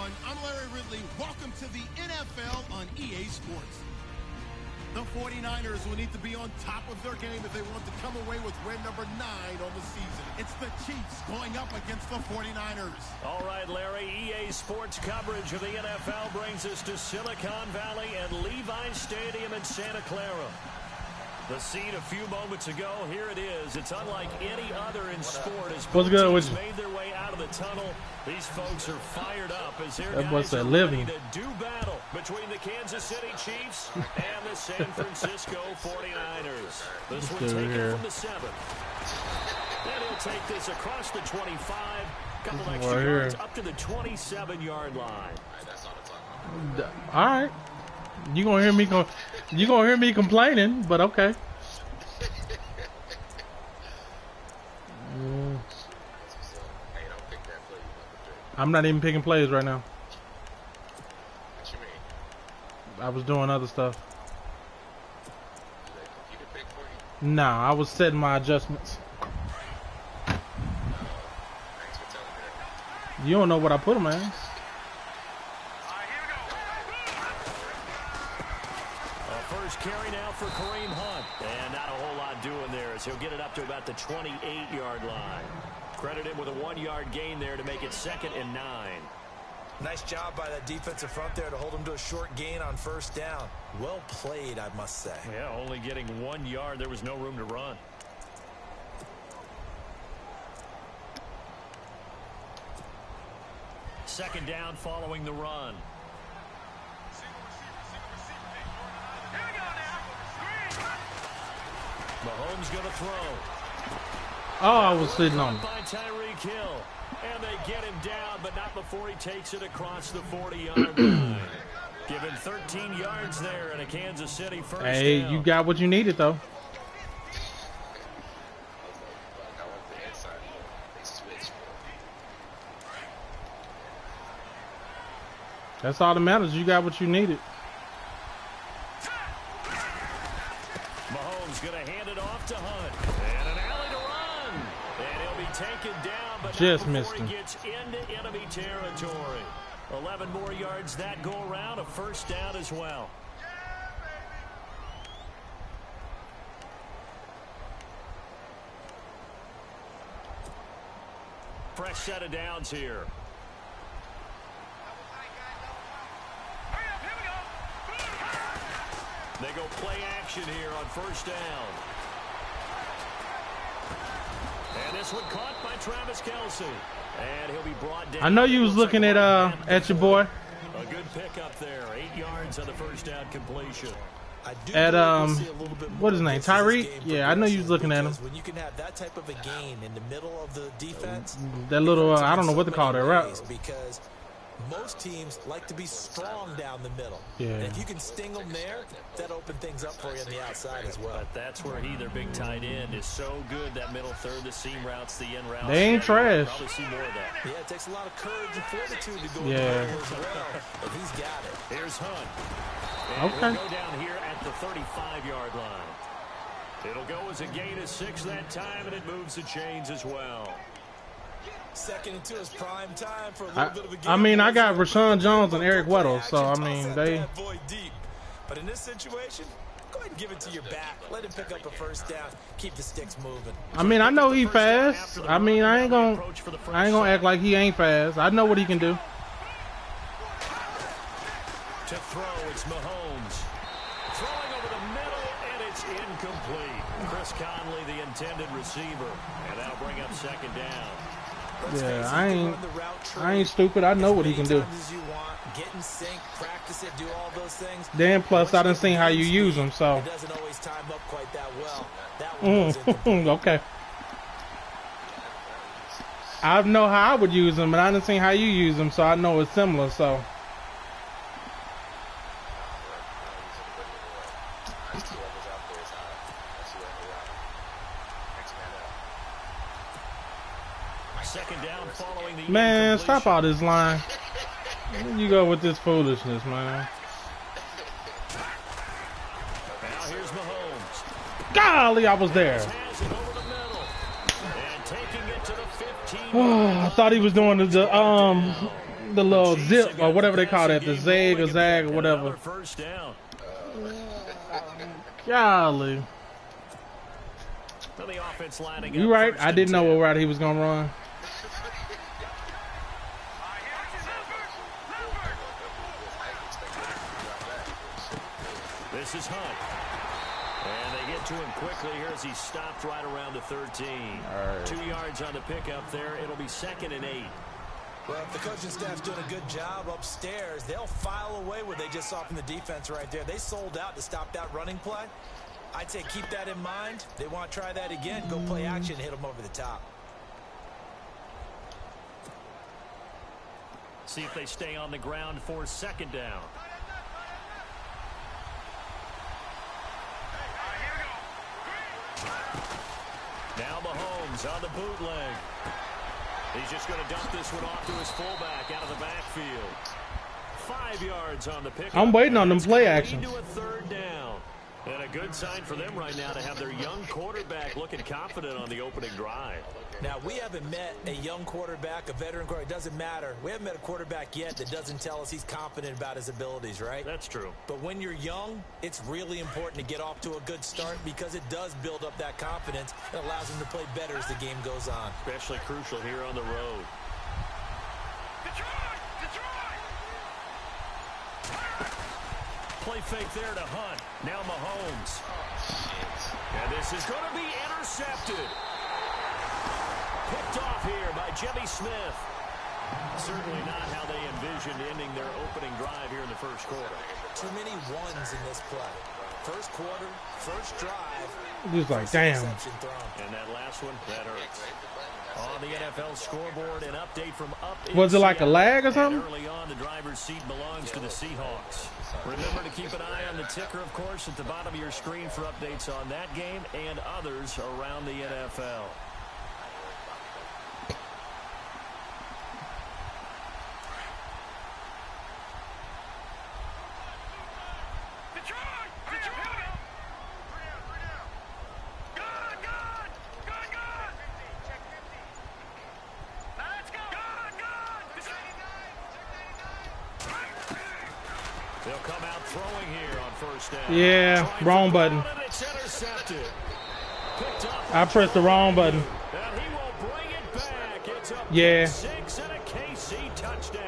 everyone. I'm Larry Ridley. Welcome to the NFL on EA Sports. The 49ers will need to be on top of their game if they want to come away with win number 9 on the season. It's the Chiefs going up against the 49ers. All right, Larry, EA Sports coverage of the NFL brings us to Silicon Valley and Levi's Stadium in Santa Clara. The scene a few moments ago, here it is. It's unlike any other in sport as both teams made their way out of the tunnel. These folks are fired up as their guys are ready to do battle between the Kansas City Chiefs and the San Francisco 49ers. This one taken from the 7. Then he'll take this across the 25. Couple extra yards up to the 27-yard line. All right. You gonna hear me complaining, but okay. I'm not even picking plays right now. What you mean? I was doing other stuff. You can pick for you? Nah, I was setting my adjustments. Thanks for telling me that. You don't know what I put them as. First carry now for Kareem Hunt. And not a whole lot doing there as he'll get it up to about the 28-yard line. Credit him with a 1-yard gain there to make it 2nd and 9. Nice job by that defensive front there to hold him to a short gain on first down. Well played, I must say. Yeah, only getting 1 yard. There was no room to run. Second down following the run. Mahomes going to throw. Oh, I was sitting on it. By Tyreek Hill. And they get him down, but not before he takes it across the 40-yard line. Give him 13 yards there and a Kansas City first down. You got what you needed, though. That's all that matters. You got what you needed. Mahomes going to hand it off to Hunt. And an alley to run. And he'll be taken down, but just not missed before him. He gets into enemy territory. 11 more yards that go around, a first down as well. Fresh set of downs here. They go play action here on first down. And this one caught by Travis Kelce. And he'll be brought down. I know you was looking at your boy. A good pickup there. 8 yards on the first down completion. At what is his name? Tyreek? Yeah, I know you was looking at him. When you can have that type of a gain in the middle of the defense, that little I don't know what to call that, right? Because most teams like to be strong down the middle. Yeah. And if you can sting them there, that opens things up for you on the outside as well. But that's where their big tight end, is so good. That middle third, the seam routes, the in routes. They ain't trash. Probably see more of that. Yeah, it takes a lot of courage and fortitude to go yeah. as well. But he's got it. Here's Hunt. And okay. We'll go down here at the 35-yard line. It'll go as a gain of 6 that time, and it moves the chains as well. 2nd and 2 is prime time for a little bit of a game. I mean, I got Rashawn Jones and Eric Weddle, so I mean, they. But in this situation, go ahead and give it to your back. Let him pick up a first down. Keep the sticks moving. I mean, I know he fast. I mean, I ain't gonna act like he ain't fast. I know what he can do. To throw, it's Mahomes. Throwing over the middle, and it's incomplete. Chris Conley, the intended receiver, and that'll bring up 2nd down. Yeah, I ain't stupid. I know what he can do. Get in sync, practice it, do all those things. Then plus, I done seen how you use them, so. It doesn't always time up quite that well. That one was incomplete. Okay. I know how I would use them, but I didn't see how you use them, so I know it's similar. So. Man, stop all this line. Where you go with this foolishness, man? Now here's Mahomes. Golly, I was there. And taking it to the 15. I thought he was doing The little zip or whatever they call that, the zag or zag or whatever. First down. Golly. The offense lining You up right. first I and didn't know 10. what route he was gonna run. This is Hunt. And they get to him quickly here as he stopped right around the 13. Right. 2 yards on the pickup there. It'll be 2nd and 8. Well, if the coaching staff's doing a good job upstairs, they'll file away what they just saw from the defense right there. They sold out to stop that running play. I'd say keep that in mind. They want to try that again. Go play action and hit them over the top. See if they stay on the ground for 2nd down. Now Mahomes on the bootleg. He's just going to dump this one off to his fullback out of the backfield. 5 yards on the pick. I'm waiting on them play action. To a 3rd down. And a good sign for them right now to have their young quarterback looking confident on the opening drive. Now, we haven't met a young quarterback, a veteran quarterback. It doesn't matter. We haven't met a quarterback yet that doesn't tell us he's confident about his abilities, right? That's true. But when you're young, it's really important to get off to a good start because it does build up that confidence. It allows him to play better as the game goes on. Especially crucial here on the road. Play fake there to Hunt. Now Mahomes. And this is going to be intercepted. Picked off here by Jimmy Smith. Certainly not how they envisioned ending their opening drive here in the first quarter. Too many ones in this play. First quarter, first drive. Just like, damn. And that last one, that hurts. On the NFL scoreboard, an update from up in Was it like a lag or Seattle. something? Early on, the driver's seat belongs to the Seahawks. Remember to keep an eye on the ticker, of course, at the bottom of your screen for updates on that game and others around the NFL. They'll come out throwing here on first down. Yeah, wrong button. It's intercepted. Picked up. I pressed the wrong button. And he will bring it back. It's up Yeah. 6 and a KC touchdown.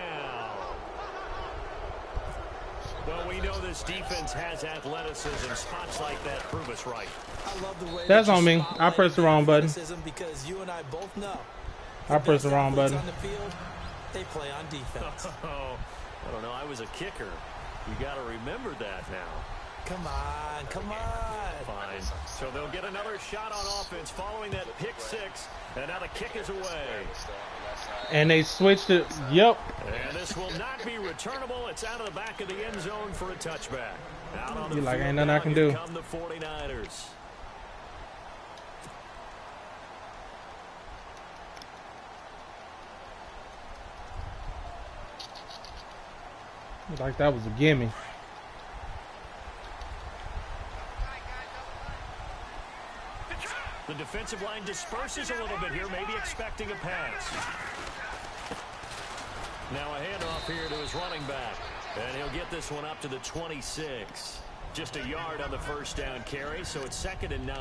Well, we know this defense has athleticism. Spots like that prove us right. I love the way That's that on me. spotlight I pressed the wrong button. athleticism because you and I both know. I pressed the wrong best button. athletes on the field, they play on defense. Oh, I don't know. I was a kicker. You got to remember that now. Come on, come on. Fine. So they'll get another shot on offense following that pick six. And now the kick is away. And they switched it. Yep. And this will not be returnable. It's out of the back of the end zone for a touchback. Out on the You're like, field ain't nothing I now, can here do. come the 49ers. Like that was a gimme. The defensive line disperses a little bit here, maybe expecting a pass. Now a handoff here to his running back. And he'll get this one up to the 26. Just a yard on the first down carry, so it's 2nd and 9.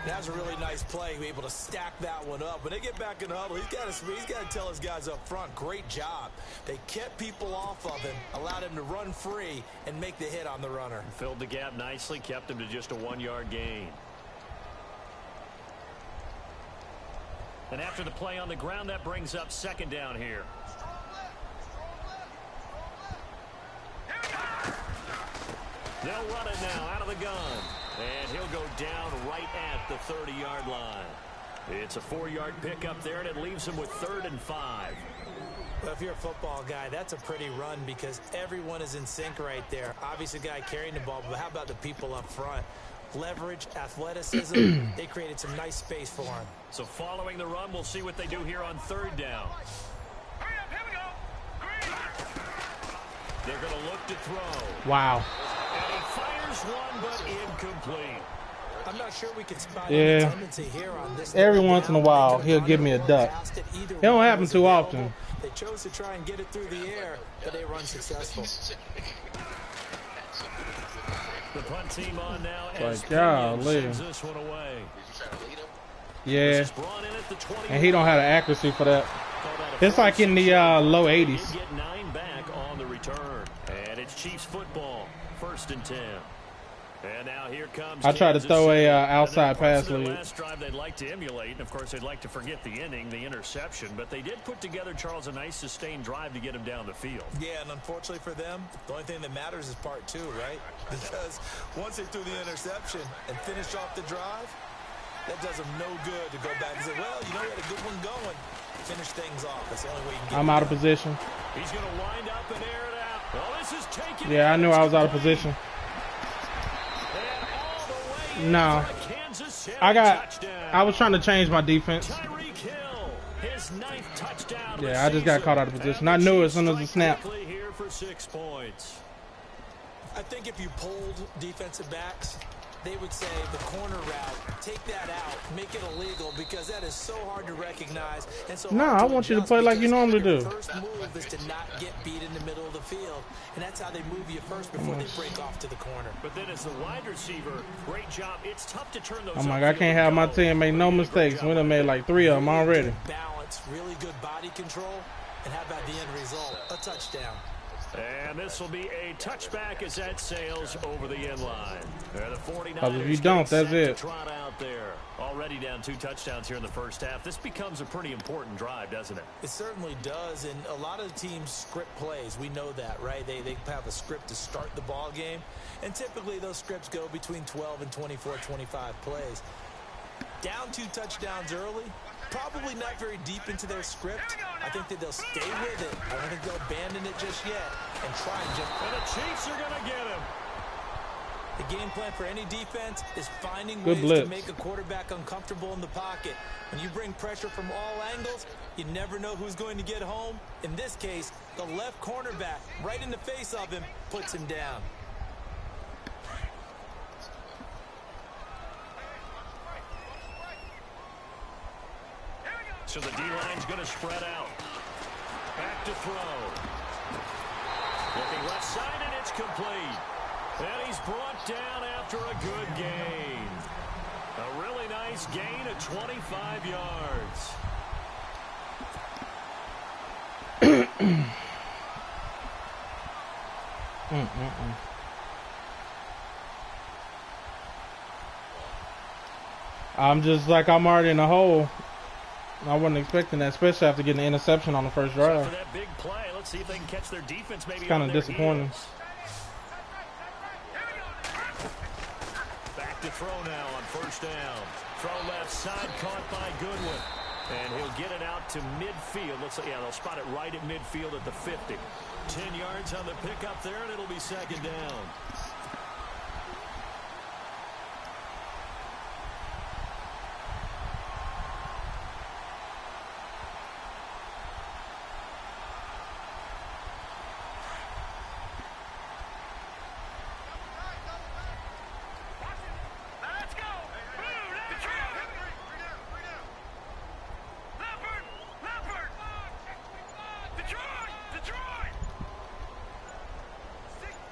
That was a really nice play. Be able to stack that one up. When they get back in the huddle, he's got to tell his guys up front, great job. They kept people off of him, allowed him to run free, and make the hit on the runner. Filled the gap nicely, kept him to just a 1-yard gain. And after the play on the ground, that brings up 2nd down here. They'll run it now out of the gun. And he'll go down right at the 30-yard line. It's a 4-yard pickup there, and it leaves him with 3rd and 5. Well, if you're a football guy, that's a pretty run because everyone is in sync right there. Obviously, the guy carrying the ball, but how about the people up front? Leverage, athleticism, they created some nice space for him. So following the run, we'll see what they do here on 3rd down. They're going to look to throw. Wow. And he fires one, but incomplete. I'm not sure we can spot Yeah. any tendency here on this. Every once in a while, he'll give me a duck. It don't happen too often. They chose to try and get it through the air, but they were unsuccessful. The punt team on now Like, as golly. sends this one away. Yeah. Brought in at the 20. And he don't have the accuracy for that. It's like in the low 80s. Get 9 back on the return. And it's Chiefs football. 1st and 10. And now here comes I tried to Kansas throw City. a outside Parts pass of their lead. last drive they'd like to emulate, and of course they'd like to forget the inning, the interception, but they did put together, Charles, a nice sustained drive to get him down the field. Yeah, and unfortunately for them, the only thing that matters is part 2, right? Because once they threw the interception and finished off the drive, that does them no good to go back and say, well, you know, we had a good one going. Finish things off. That's the only way you can get I'm out of position. He's going to wind up and air it out. Well, this is taken. Yeah, I knew I was out of position. No. I was trying to change my defense. Yeah, I just got caught out of position. I knew it as soon as it snapped. I think if you pulled defensive backs, they would say the corner route, take that out, make it illegal, because that is so hard to recognize. And so no, I want you to play like you normally do. The first move is to not get beat in the middle of the field, and that's how they move you first before they break off to the corner. But then as the wide receiver, great job. It's tough to turn those. I'm like, I can't have my team make no mistakes. We done made like 3 of them already. Balance, really good body control, and how about the end result? A touchdown. And this will be a touchback as that sails over the end line. The 49ers Because if you don't, that's it. Trot out there. Already down 2 touchdowns here in the first half. This becomes a pretty important drive, doesn't it? It certainly does, and a lot of teams script plays. We know that, right? They have a script to start the ball game, and typically those scripts go between 12 and 24, 25 plays. Down 2 touchdowns early, probably not very deep into their script. I think that they'll stay with it. I don't think they'll abandon it just yet and try and just... And the Chiefs are going to get him. The game plan for any defense is finding Good ways blitz. to make a quarterback uncomfortable in the pocket. When you bring pressure from all angles, you never know who's going to get home. In this case, the left cornerback, right in the face of him, puts him down. So the D-line's going to spread out. Back to throw. Looking left side, and it's complete. And he's brought down after a good gain. A really nice gain of 25 yards. I'm just like, I'm already in the hole. I wasn't expecting that, especially after getting an interception on the first drive. So for that big play, let's see if they can catch their defense maybe. It's kind of disappointing. Heels. Back to throw now on first down. Throw left side, caught by Goodwin. And he'll get it out to midfield. Looks like, yeah, they'll spot it right at midfield at the 50. 10 yards on the pickup there, and it'll be 2nd down.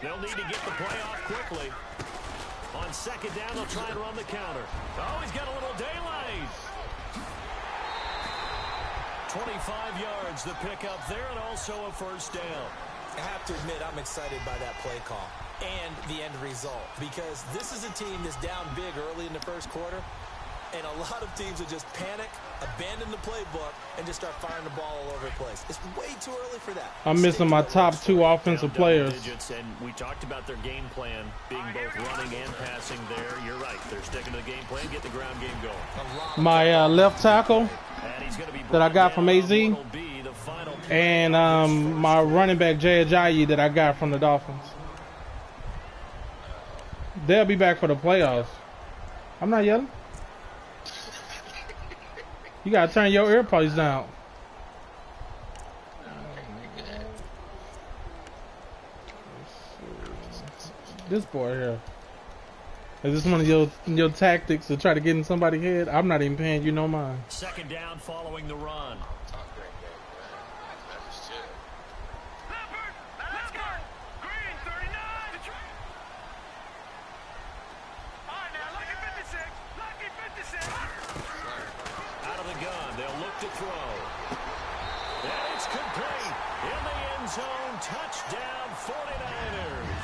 They'll need to get the play off quickly. On 2nd down, they'll try and run the counter. Oh, he's got a little daylight. 25 yards, the pickup there, and also a first down. I have to admit, I'm excited by that play call and the end result, because this is a team that's down big early in the first quarter, and a lot of teams will just panic, abandon the playbook, and just start firing the ball all over the place. It's way too early for that. I'm missing my top 2 offensive players. Digits, and we talked about their game plan being both running and passing there. You're right. They're sticking to the game plan, get the ground game going. My left tackle that I got from AZ, and my running back Jay Ajayi that I got from the Dolphins. They'll be back for the playoffs. I'm not yelling. You gotta turn your earphones down. This boy here. Is this one of your tactics to try to get in somebody's head? I'm not even paying you no mind. Second down following the run. Top green game, man. That was chill. Let's go. Green 39. All right, now lucky 56. Lucky 56. Out of the gun, they'll look to throw. And it's complete. In the end zone, touchdown 49ers.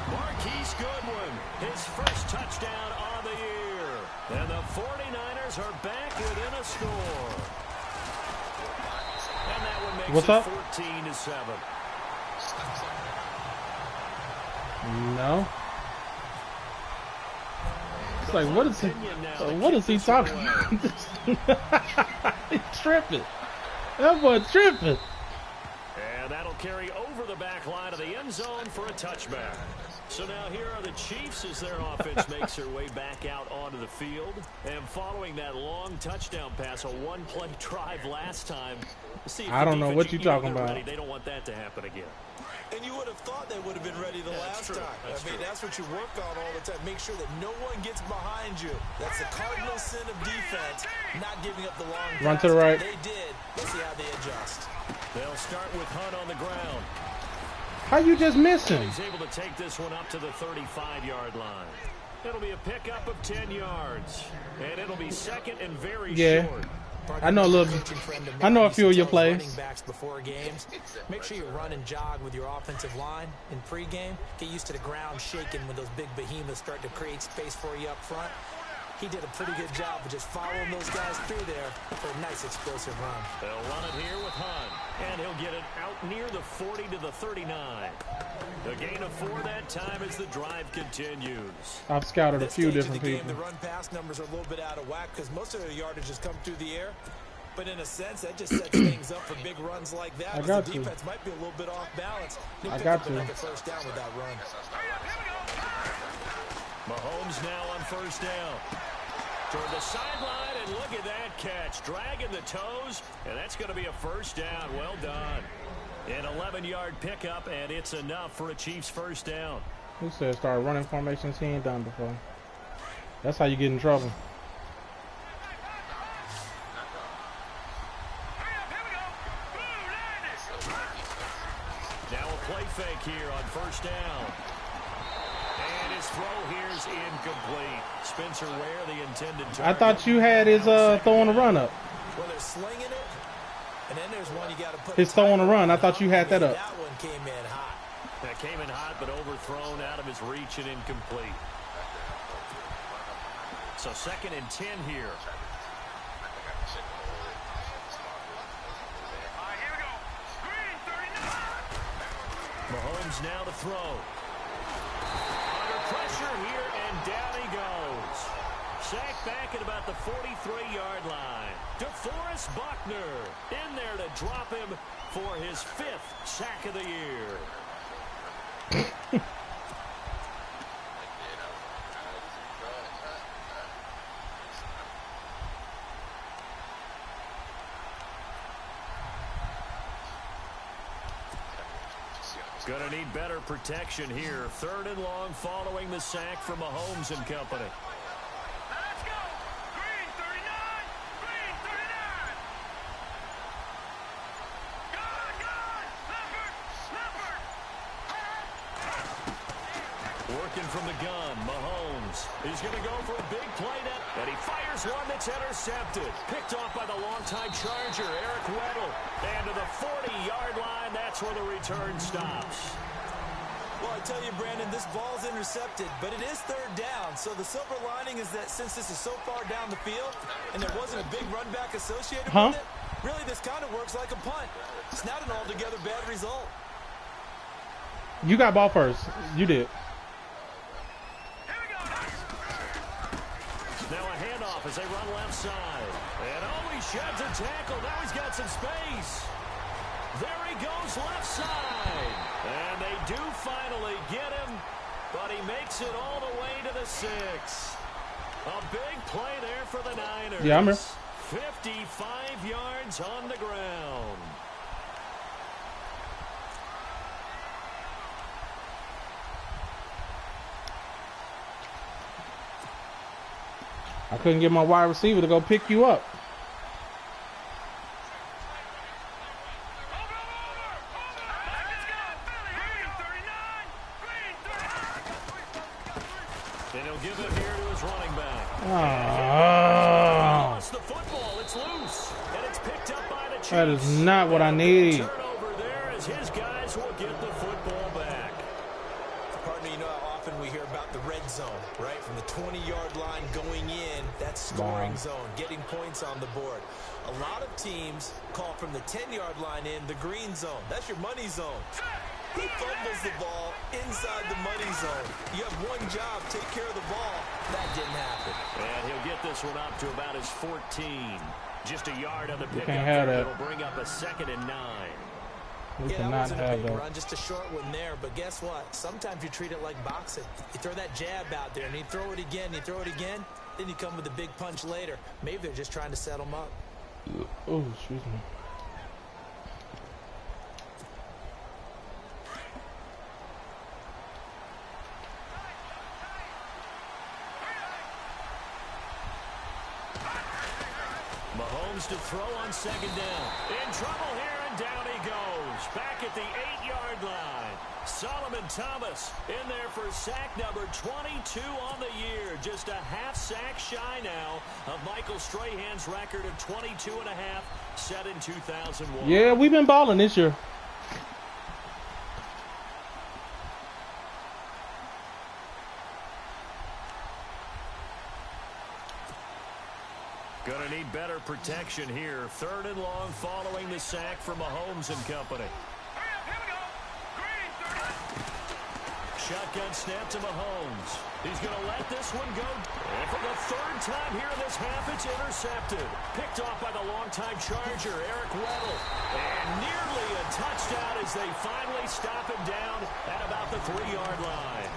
Marquise Goodwin, his first touchdown on the year. And the 49ers are back within a score. And that one makes What's it up? 14-7. No. It's like, what is he talking about? He's tripping. That boy tripping. And that'll carry over the back line of the end zone for a touchback. So now here are the Chiefs as their offense makes their way back out onto the field. And following that long touchdown pass, a one-play drive last time. See if I the don't know defense, what you're talking they're about. ready. They don't want that to happen again. And you would have thought they would have been ready the last time. That's what you work on all the time. Make sure that no one gets behind you. That's the cardinal sin of defense, not giving up the long pass. Run to the right. They did. Let's see how they adjust. They'll start with Hunt on the ground. How you just miss him? He's able to take this one up to the 35-yard line. It'll be a pickup of 10 yards. And it'll be second and very short. I know a little. I know a few of your plays. Running backs before games. Make sure you run and jog with your offensive line in pregame. Get used to the ground shaking when those big behemoths start to create space for you up front. He did a pretty good job of just following those guys through there for a nice explosive run. They'll run it here with Hunt, and he'll get it out near the 40 to the 39. A gain of 4 that time as the drive continues. I've scouted a few different game, people. The run-pass numbers are a little bit out of whack because most of their yardage has come through the air. But in a sense, that just sets things up for big runs like that. I got the to. defense might be a little bit off balance. I got to. Make a first down with that run. Mahomes now on first down. Toward the sideline, and look at that catch. Dragging the toes, and that's going to be a first down. Well done. An 11-yard pickup, and it's enough for a Chiefs first down. Who said start running formations he ain't done before? That's how you get in trouble. Now a play fake here on first down. And his throw here is incomplete. Spencer Ware, the intended target. I thought you had his throwing a run up. Well, they're slinging it, and then there's one you got to put. His throwing a run. I thought you had that up. That one came in hot. That came in hot, but overthrown out of his reach and incomplete. So second and 10 here. Mahomes now to throw. Under pressure here, and down he goes. Sacked back at about the 43-yard line. DeForest Buckner in there to drop him for his 5th sack of the year. Going to need better protection here. 3rd and long following the sack from Mahomes and company. Let's go. Green 39. Green 39. Good. Leopard. Working from the gun, Mahomes. He's going to go for a big play now, and he fires one that's intercepted. Picked off by the longtime Charger, Eric Weddle. And to the 40-yard line, that's where the return stops. Well, I tell you, Brandon, this ball's intercepted, but it is 3rd down. So the silver lining is that since this is so far down the field and there wasn't a big run back associated with it, really this kind of works like a punt. It's not an altogether bad result. You got ball first. You did. Now a handoff as they run left side. And oh, he sheds a tackle. Now he's got some space. There he goes left side. And they do finally get him, but he makes it all the way to the 6. A big play there for the Niners. Yeah, I'm here. 55 yards on the ground. I couldn't get my wide receiver to go pick you up. And he'll give it here to his running back. Oh. Lost the football. It's loose. And it's picked up by the Chiefs. That is not what I need. Turnover there as his guys will get the football back. Partner, you know how often we hear about the red zone, right? From the 20-yard line going in, that's scoring zone, getting points on the board. A lot of teams call from the 10-yard line in the green zone. That's your money zone. He fumbles the ball inside the money zone. You have one job, take care of the ball. That didn't happen. And he'll get this one up to about his 14. Just a yard on the pickup. Can't have that. It'll bring up a 2nd and 9. We Yeah, that cannot wasn't a have big that. run, just a short one there. But guess what? Sometimes you treat it like boxing. You throw that jab out there, and you throw it again, you throw it again, then you come with a big punch later. Maybe they're just trying to set them up. Oh, excuse me. Mahomes to throw on 2nd down. In trouble here, and down he goes. Back at the 8-yard line. Solomon Thomas in there for sack number 22 on the year. Just a half sack shy now of Michael Strahan's record of 22.5 set in 2001. Yeah, we've been balling this year. Gonna need better protection here. 3rd and long following the sack from Mahomes and company. Here we go. Green, 30. Shotgun snap to Mahomes. He's gonna let this one go. And for the 3rd time here in this half, it's intercepted. Picked off by the longtime Charger, Eric Weddle. And nearly a touchdown as they finally stop him down at about the 3-yard line.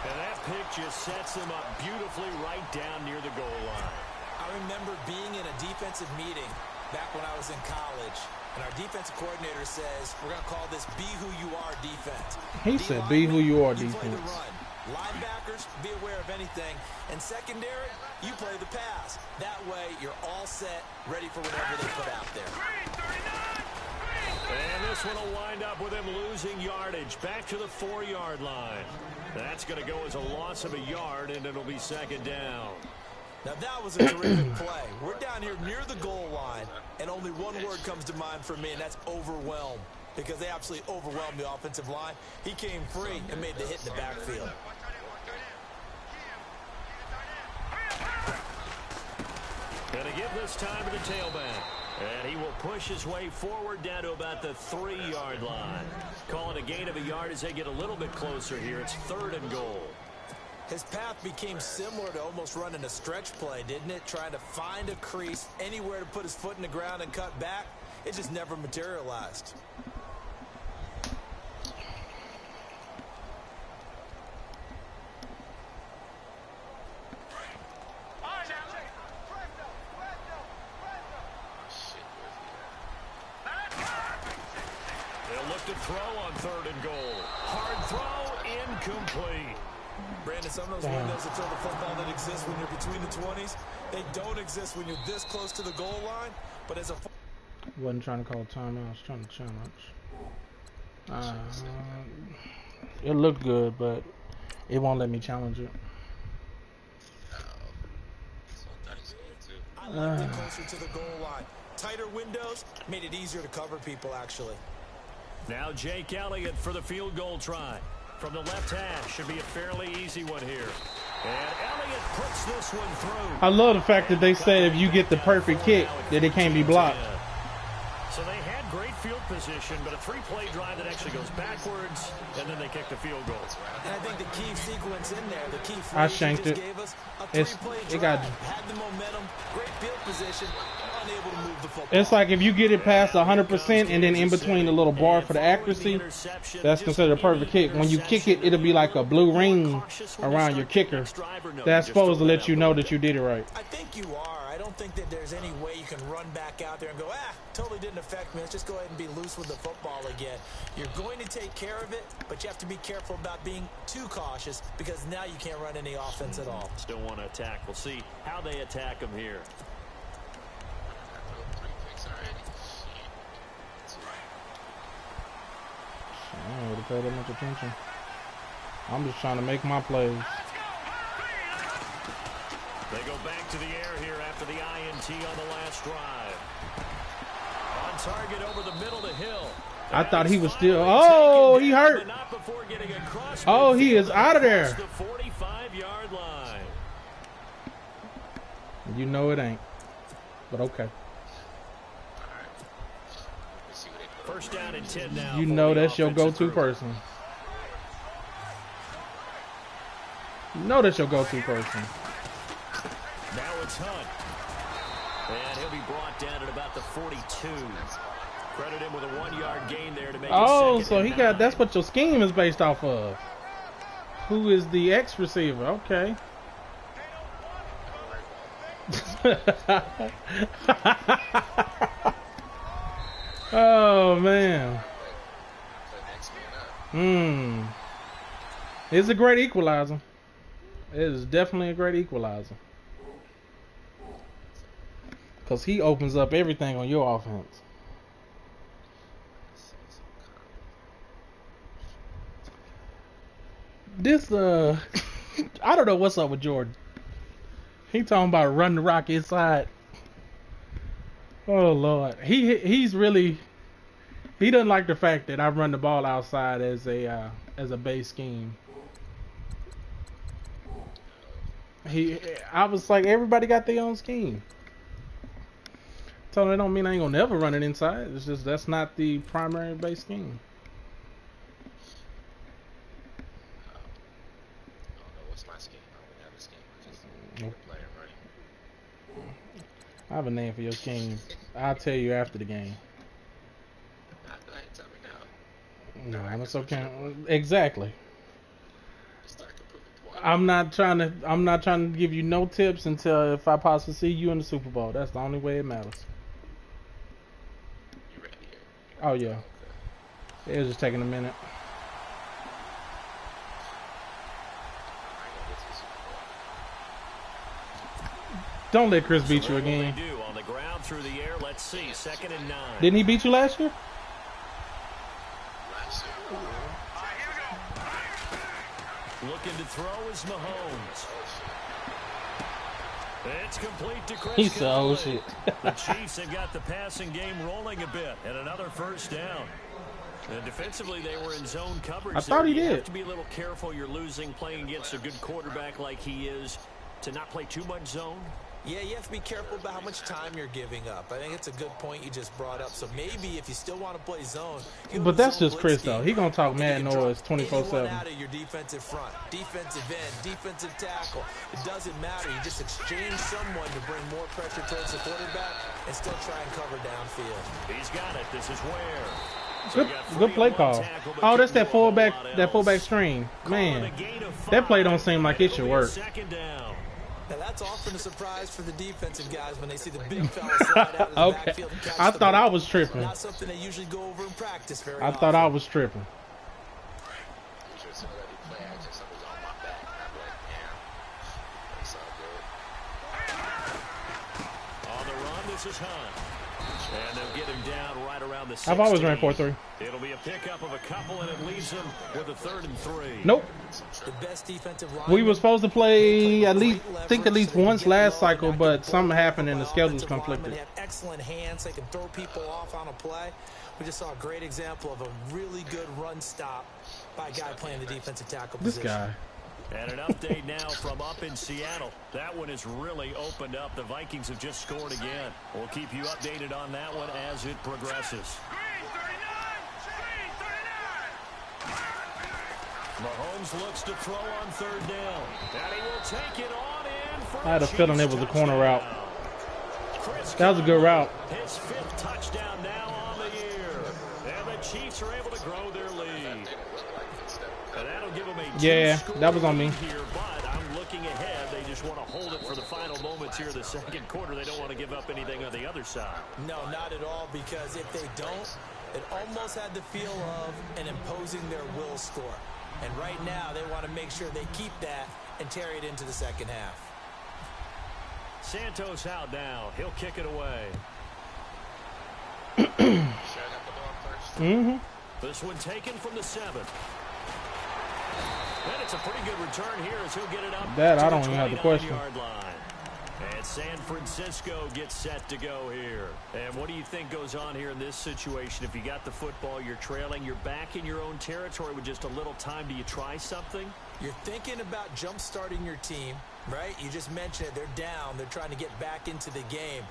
And that pick just sets them up beautifully right down near the goal line. I remember being in a defensive meeting back when I was in college, and our defensive coordinator says, we're going to call this be who you are defense. He said be who you are You play the defense. run. Linebackers, be aware of anything. And secondary, you play the pass. That way, you're all set, ready for whatever they put out there. Green, 39. Green, And this one will wind up with him losing yardage back to the 4-yard line. That's going to go as a loss of a yard, and it'll be 2nd down. Now, that was a terrific play. We're down here near the goal line, and only one word comes to mind for me, and that's overwhelmed, because they absolutely overwhelmed the offensive line. He came free and made the hit in the backfield. Gonna give this time to the tailback. And he will push his way forward down to about the 3-yard line. Calling a gain of a yard as they get a little bit closer here. It's 3rd and goal. His path became similar to almost running a stretch play, didn't it? Trying to find a crease, anywhere to put his foot in the ground and cut back. It just never materialized. They'll look to throw on 3rd and goal. Hard throw, incomplete. Brandon, some of those windows to throw the football that exist when you're between the 20s, they don't exist when you're this close to the goal line. But as a Wasn't trying to call timeout. I was trying to challenge. It looked good, but it won't let me challenge it. I liked it closer to the goal line. Tighter windows made it easier to cover people, actually. Now Jake Elliott for the field goal try. From the left hash, should be a fairly easy one here. And Elliott puts this one through. I love the fact that they said if you get the perfect kick, that it can't be blocked. So they had great field position, but a 3-play drive that actually goes backwards, and then they kick the field goal. And I think the key sequence in there, the key I phrase you shanked just it. gave us, a It's- 3-play it drive, got- had the momentum, great field position, unable to move the football. It's like if you get it past 100% and then in between the little bar for the accuracy, that's considered a perfect kick. When you kick it, it'll be like a blue ring around your kicker. That's supposed to let you know that you did it right. I think you are. I don't think that there's any way you can run back out there and go, totally didn't affect me. Let's just go ahead and be loose with the football again. You're going to take care of it, but you have to be careful about being too cautious because now you can't run any offense at all. Still want to attack. We'll see how they attack him here. I don't really pay that much attention. I'm just trying to make my plays. They go back to the air here after the INT on the last drive. On target over the middle to Hill. I thought he was still. Oh, he hurt. Oh, he is out of there. The 45-yard line. You know it ain't. But okay. First down and 10 now. You know that's your go-to person. You know that's your go-to person. Now it's Hunt. And he'll be brought down at about the 42. Credit him with a 1-yard gain there to make Oh, it so he got, that's what your scheme is based off of. Who is the X receiver? Okay. Oh man. It's a great equalizer. It is definitely a great equalizer. Because he opens up everything on your offense. This I don't know what's up with Jordan. He talking about run the rock inside. Oh Lord, he's really, he doesn't like the fact that I run the ball outside as a base scheme. I was like, everybody got their own scheme. So it don't mean I ain't gonna never run it inside. It's just that's not the primary base scheme. I have a name for your scheme. I'll tell you after the game. No, that's okay. Exactly. I'm not trying to give you no tips until if I possibly see you in the Super Bowl. That's the only way it matters. Oh yeah. It was just taking a minute. Don't let Chris beat you again. On the ground through the air. Let's see. 2nd and 9. Didn't he beat you last year? Looking to throw is Mahomes. It's complete to Chris. He said, "Oh shit." The Chiefs have got the passing game rolling a bit, and another first down. And defensively, they were in zone coverage. I thought he did. You have to be a little careful. You're losing playing against a good quarterback like he is to not play too much zone. Yeah, you have to be careful about how much time you're giving up. I think it's a good point you just brought up. So maybe if you still want to play zone, but that's just Chris though. He gonna talk mad noise 24/7. Out of your defensive front, defensive end, defensive tackle. It doesn't matter. You just exchange someone to bring more pressure towards the quarterback and still try and cover downfield. He's got it. This is where. Good play call. Oh, that's that fullback screen. Man, that play don't seem like it should work. Now that's often a surprise for the defensive guys when they see the big fella slide out of the Okay. backfield and catch I the thought ball. I was tripping. Not something they usually go over in practice very I often. thought I was tripping. On the run, this is Hunt. And they'll get him down right around the 16. I've always ran 4-3. It'll be a pickup of a couple, and it leaves them with a 3rd and 3. Nope. The best defensive line. We were supposed to play at least once last cycle, but something happened and the schedules conflicted. They have excellent hands. They can throw people off on a play. We just saw a great example of a really good run stop by a guy playing the defensive tackle This position. guy. And an update now from up in Seattle. That one has really opened up. The Vikings have just scored again. We'll keep you updated on that one as it progresses. Mahomes looks to throw on 3rd down. And he will take it on in for I had a feeling it was a corner route. Chris That was a good route. His 5th touchdown now on the year. And the Chiefs are able to grow their lead. And that'll give them a Yeah, that was on me. here, but I'm looking ahead. They just want to hold it for the final moments here of the 2nd quarter. They don't want to give up anything on the other side. No, not at all, because if they don't, It almost had the feel of an imposing their will score. And right now, they want to make sure they keep that and carry it into the second half. Santos out now. He'll kick it away. This one taken from the 7. And it's a pretty good return here as he'll get it up. That I don't even have the question. Line. And San Francisco gets set to go here. And what do you think goes on here in this situation? If you got the football, you're trailing, you're back in your own territory with just a little time. Do you try something? You're thinking about jump-starting your team, right? You just mentioned it. They're down. They're trying to get back into the game.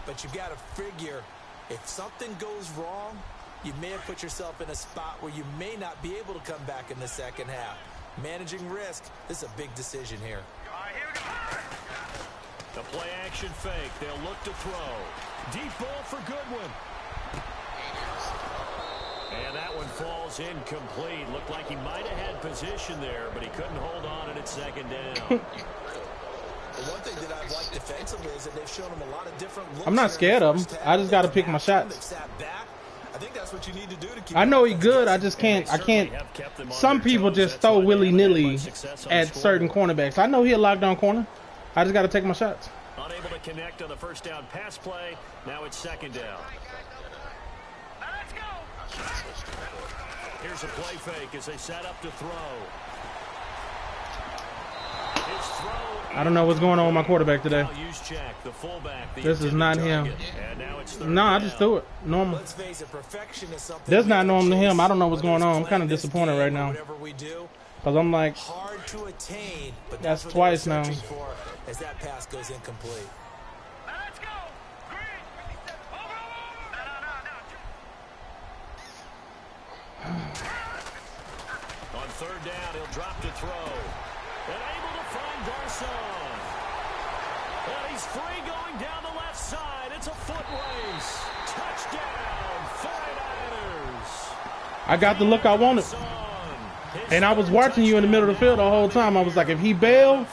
But you've got to figure if something goes wrong, you may have put yourself in a spot where you may not be able to come back in the second half. Managing risk, this is a big decision here. All right, here we go. The play action fake. They'll look to throw. Deep ball for Goodwin. And that one falls incomplete. Looked like he might have had position there, but he couldn't hold on and it's second down. The one thing that I've liked defensively is that they've shown him a lot of different looks. I'm not scared of him. I just got to pick my shots. I think that's what you need to do to keep. I know he's good. I just can't. I can't. Some people just throw willy-nilly at certain cornerbacks. I know he's a lockdown corner. I just got to take my shots. Unable to connect on the first down pass play. Now it's second down. Let's go. Here's a play fake as they set up to throw. His throw. I don't know what's going on with my quarterback today. The fullback, this is not him. No, I just threw it. Normal. Let's face it, perfection is something that's not normal to him. I don't know what's going on. I'm kind of disappointed right now. Because I'm like, hard to attain, but that's twice now. As that pass goes incomplete. Let's go. Green. On third down, he'll drop to throw. And able to find Garcon. And he's free going down the left side. It's a foot race. Touchdown, 49ers. I got the look I wanted. And I was watching you in the middle of the field the whole time. I was like, if he bailed,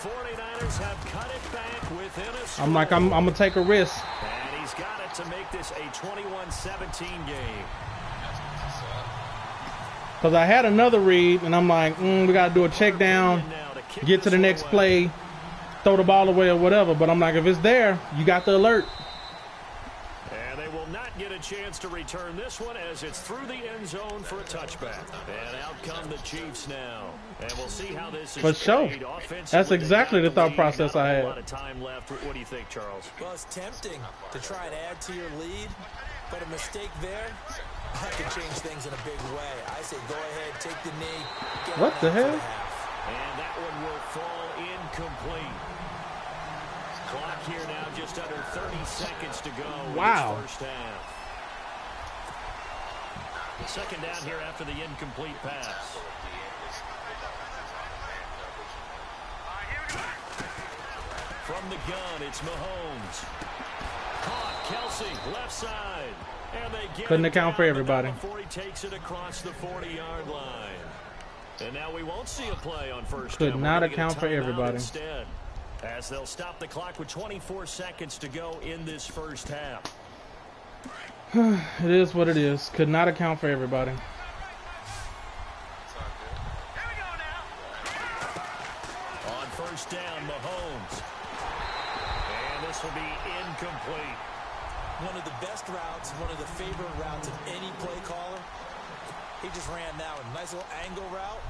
I'm like, I'm going to take a risk. And he's got it to make this a 21-17 game. Because I had another read, and I'm like, we got to do a check down, get to the next play, throw the ball away or whatever. But I'm like, if it's there, you got the alert. And they will not get a chance to return this one as it's through the end zone for a touchback. And out come the Chiefs now. And we'll see how this is for sure. That's exactly the thought process I had. A lot of time left. What do you think, Charles? Well, it's tempting to try and add to your lead, but a mistake there, that can change things in a big way. I say go ahead, take the knee. What the hell? And that one will fall incomplete. Clock here now just under 30 seconds to go. Wow. In this first half. Second down here after the incomplete pass. From the gun, it's Mahomes. Caught, Kelsey, left side. And they get couldn't account for everybody. Before he takes it across the 40-yard line. And now we won't see a play on first down. Could not account for everybody. Instead, as they'll stop the clock with 24 seconds to go in this first half. It is what it is. Could not account for everybody. On first down, Mahomes. And this will be incomplete. One of the best routes, one of the favorite routes of any play caller. He just ran that one. Nice little angle route.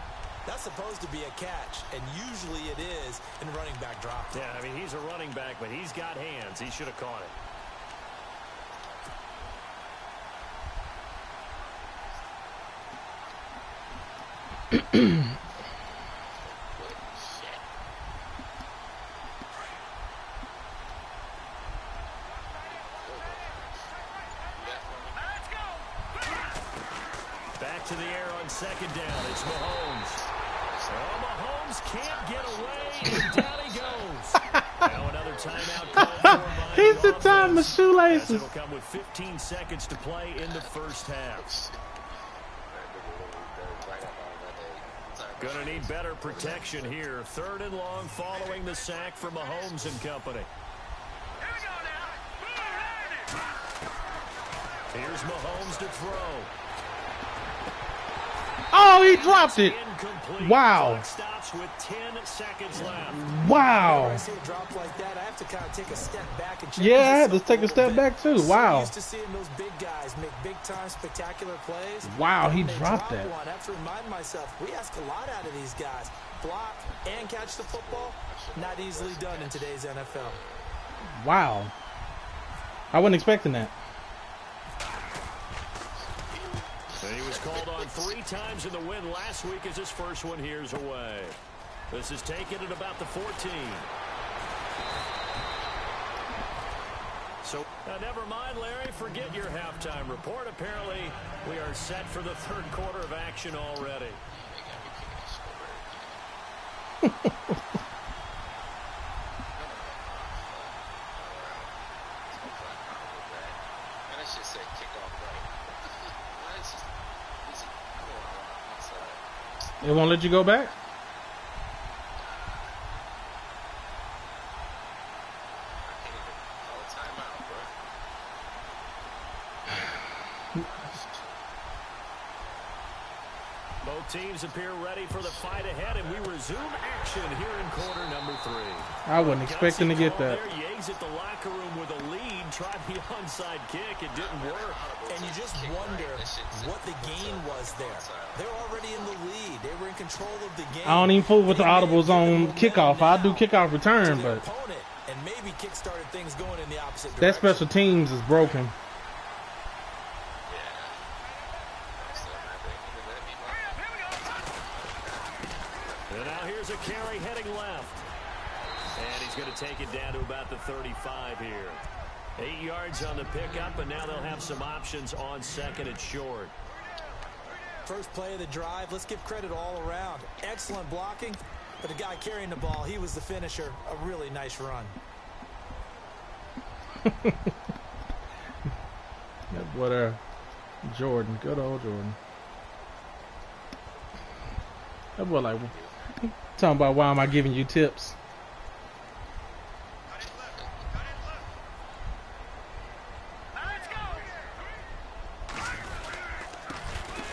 That's supposed to be a catch, and usually it is in running back drop. Yeah, I mean, he's a running back, but he's got hands. He should have caught it. Back to the air on second down. It's Mahomes. Oh, Mahomes can't get away. And down he goes. Now another timeout called for. He's the time of shoelaces. It'll come with 15 seconds to play in the first half. Gonna need better protection here. Third and long following the sack from Mahomes and company. Here we go now. Here's Mahomes to throw. he dropped it. Incomplete. Wow. Clock stops with 10 seconds left. Whenever Wow. I see a drop like that, I have to kind of take a step back and check. Yeah, I had to myself take a little step bit. back too. So Wow. used to seeing those big guys make big-time, spectacular plays. Wow, When he they dropped drop that. one, I have to remind myself, we ask a lot out of these guys. Block and catch the football, not easily done in today's NFL. Wow. I wasn't expecting that. And he was called on 3 times in the win last week as his first one here's away. This is taken at about the 14. So never mind, Larry. Forget your halftime report. Apparently, we are set for the third quarter of action already. It won't let you go back? Both teams appear ready for the fight ahead, and we resume action here in quarter number 3. I wasn't expecting to get that. There, Yates at the locker room with a lead, tried the onside kick, it didn't work. And you just wonder what the gain was there. They're already in the lead. They were in control of the game. I don't even fool with the audibles on kickoff. I do kickoff return, but opponent, and maybe kick-started things going in the opposite that direction. special teams is broken. And now here's a carry heading left. And he's going to take it down to about the 35 here. 8 yards on the pickup, and now they'll have some options on second and short. First play of the drive, let's give credit all around. Excellent blocking, but the guy carrying the ball, he was the finisher. A really nice run. That boy Jordan, good old Jordan. That boy like talking about why am I giving you tips?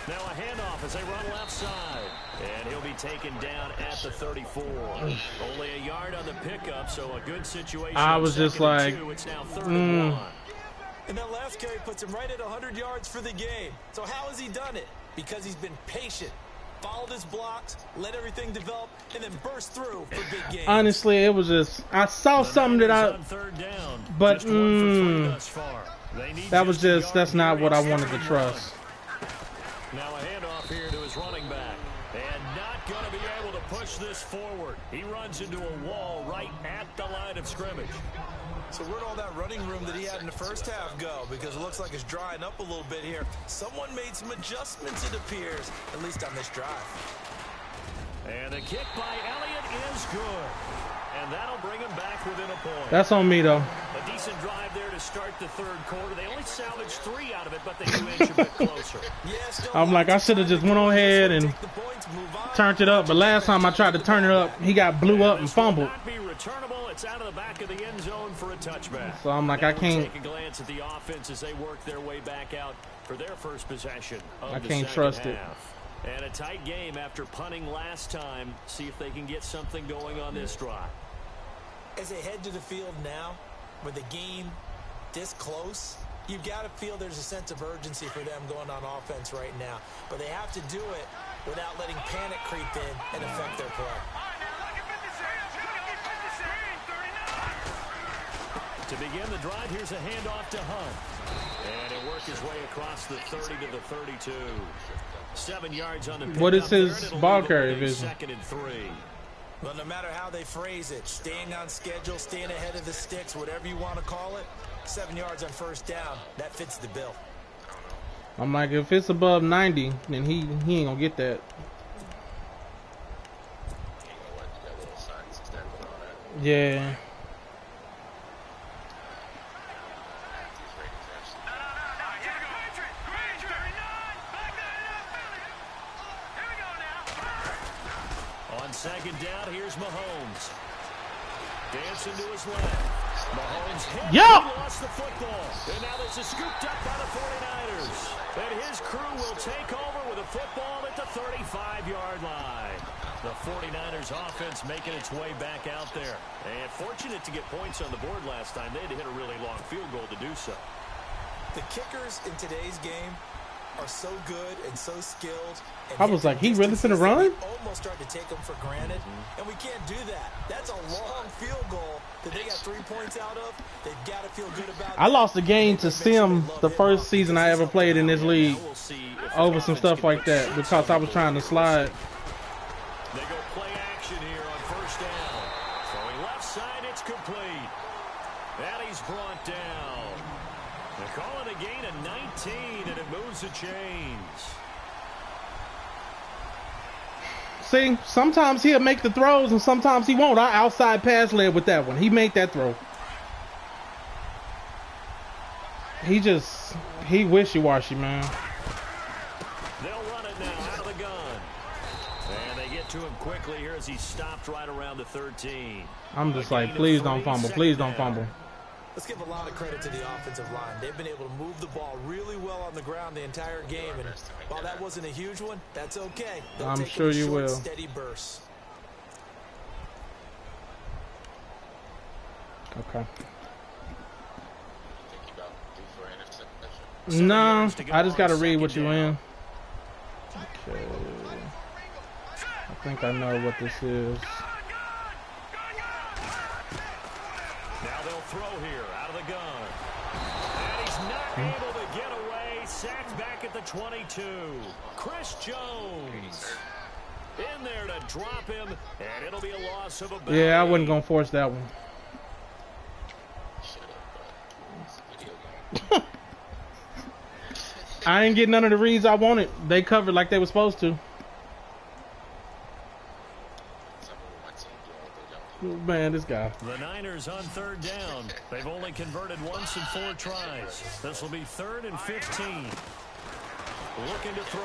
Now a handoff as they run left side. And he'll be taken down at the 34. Only a yard on the pickup, so a good situation. I was just like, it's now 3rd and 1. And that last carry puts him right at 100 yards for the game. So how has he done it? Because he's been patient, followed his blocks, let everything develop, and then burst through for big games. Honestly, it was just I saw something that I, On 3rd down, but just 1 for 3 thus far. They need that was a just yard that's not here what I in wanted to 2nd and trust. 1. Now a handoff here to his running back. And not going to be able to push this forward. He runs into a wall right at the line of scrimmage. So where'd all that running room that he had in the first half go? Because it looks like it's drying up a little bit here. Someone made some adjustments, it appears, at least on this drive. And the kick by Elliott is good. And that'll bring him back within a point. That's on me though. A decent drive there to start the 3rd quarter. They only salvaged 3 out of it, but they do inch a bit closer. I'm like, I should have just went on ahead and turned it up. But last time I tried to turn it up, he got blew up and fumbled. Not be returnable. It's out of the back of the end zone for a touchback. So I'm like, I can't. Take a glance at the offense as they work their way back out for their first possession of I the can't second trust it. half. And a tight game after punting last time. See if they can get something going on this drive. As they head to the field now, with the game this close, you've got to feel there's a sense of urgency for them going on offense right now. But they have to do it without letting panic creep in and affect their play. To begin the drive, here's a handoff to Hunt. And it worked his way across the 30 to the 32. 7 yards on the pickup. What is there, his and it'll ball leave carry it with a vision? 2nd and 3. Well, no matter how they phrase it, staying on schedule, staying ahead of the sticks, whatever you want to call it, 7 yards on 1st down, that fits the bill. I'm like, if it's above 90, then he ain't gonna get that. Yeah. On 2nd down, here's Mahomes. Dancing to his left. Mahomes hit. Yo! He lost the football. And now this is scooped up by the 49ers. And his crew will take over with a football at the 35-yard line. The 49ers offense making its way back out there. And fortunate to get points on the board last time. They had to hit a really long field goal to do so. The kickers in today's game are so good and so skilled. And I was like, he really finna run? We almost start to take them for granted, and we can't do that. That's a long field goal that they got 3 points out of. They've got to feel good about it. I lost a game to Sim the first season I ever played in this league over some stuff like that because I was trying to slide. They go play action here on first down. Throwing left side, it's complete. And he's brought down. They call it a gain of 19, and it moves the chains. See, sometimes he'll make the throws and sometimes he won't. I outside pass led with that one. He made that throw. He wishy-washy, man. They'll run it now out of the gun. And they get to him quickly here as he stopped right around the 13. I'm just like, please don't fumble. Please don't fumble. Let's give a lot of credit to the offensive line. They've been able to move the ball really well on the ground the entire game. And while that wasn't a huge one, that's okay. They'll I'm take sure you short, will. Steady bursts. Okay. Think about due for interception. No, I just gotta read what you in. Okay. I think I know what this is. Now they'll throw here out of the gun. And he's not able to get away. Sacked back at the 22. Chris Jones in there to drop him. And it'll be a loss of about Yeah, I wasn't 8. gonna force that one. I didn't get none of the reads I wanted. They covered like they were supposed to. Man, this guy. The Niners on third down. They've only converted once in 4 tries. This will be 3rd and 15. Looking to throw.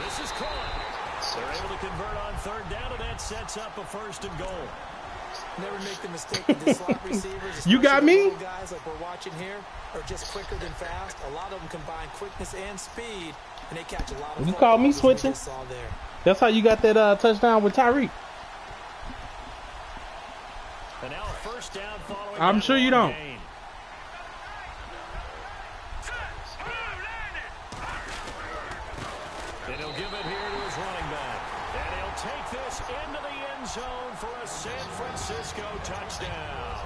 This is caught. They're able to convert on 3rd down, and that sets up a 1st and goal. Never make the mistake with the slot receivers. You got me? Little guys like we're watching here are just quicker than fast. A lot of them combine quickness and speed, and they catch a lot of. You call me footballs, as we switching? just saw there. That's how you got that touchdown with Tyreek. And now a 1st down following. I'm that sure you long don't. gain. And he'll give it here to his running back. And he'll take this into the end zone for a San Francisco touchdown.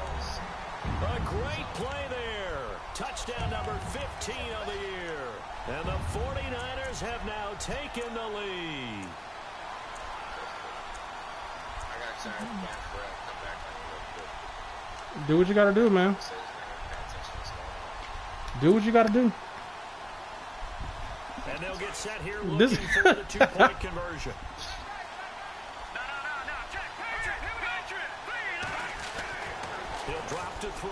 A great play there. Touchdown number 15 of the year. And the 49ers have now taken the lead. I got tired of that for it. Come back and look good. Do what you gotta do, man. Says they're gonna pay attention to what's going on. Do what you gotta do. And they'll get set here looking This- for the 2-point conversion. He'll drop to throw.